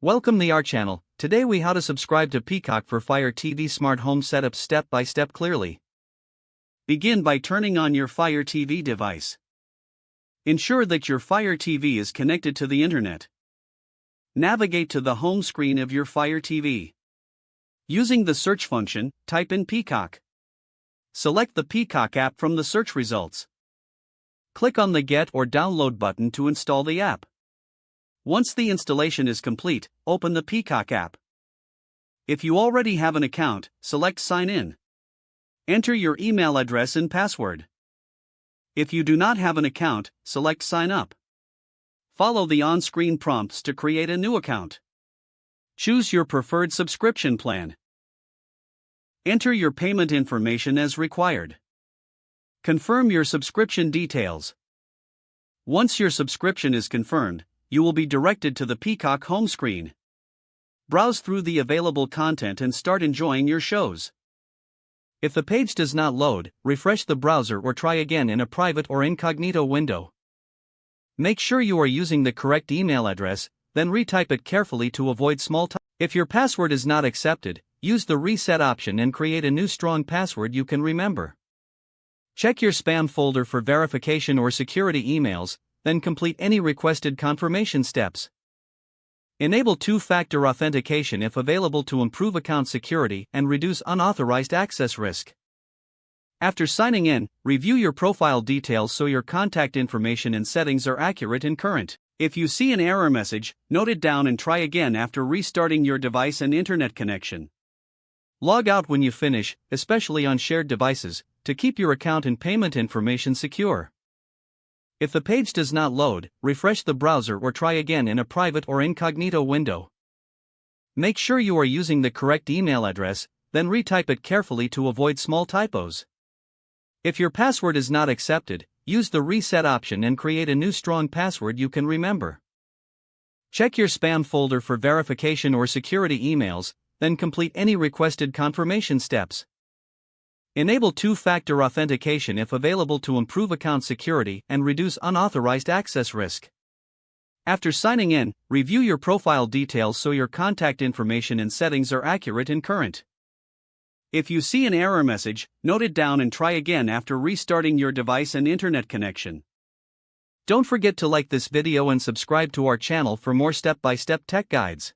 Welcome to our channel. Today we how to subscribe to Peacock for Fire TV smart home setup step by step clearly. Begin by turning on your Fire TV device. Ensure that your Fire TV is connected to the internet. Navigate to the home screen of your Fire TV. Using the search function, type in Peacock. Select the Peacock app from the search results. Click on the Get or Download button to install the app. Once the installation is complete, open the Peacock app. If you already have an account, select Sign In. Enter your email address and password. If you do not have an account, select Sign Up. Follow the on-screen prompts to create a new account. Choose your preferred subscription plan. Enter your payment information as required. Confirm your subscription details. Once your subscription is confirmed, you will be directed to the Peacock home screen. Browse through the available content and start enjoying your shows. If the page does not load, refresh the browser or try again in a private or incognito window. Make sure you are using the correct email address, then retype it carefully to avoid small typos. If your password is not accepted, use the reset option and create a new strong password you can remember. Check your spam folder for verification or security emails, then complete any requested confirmation steps. Enable two-factor authentication if available to improve account security and reduce unauthorized access risk. After signing in, review your profile details so your contact information and settings are accurate and current. If you see an error message, note it down and try again after restarting your device and internet connection. Log out when you finish, especially on shared devices, to keep your account and payment information secure. If the page does not load, refresh the browser or try again in a private or incognito window. Make sure you are using the correct email address, then retype it carefully to avoid small typos. If your password is not accepted, use the reset option and create a new strong password you can remember. Check your spam folder for verification or security emails, then complete any requested confirmation steps. Enable two-factor authentication if available to improve account security and reduce unauthorized access risk. After signing in, review your profile details so your contact information and settings are accurate and current. If you see an error message, note it down and try again after restarting your device and internet connection. Don't forget to like this video and subscribe to our channel for more step-by-step tech guides.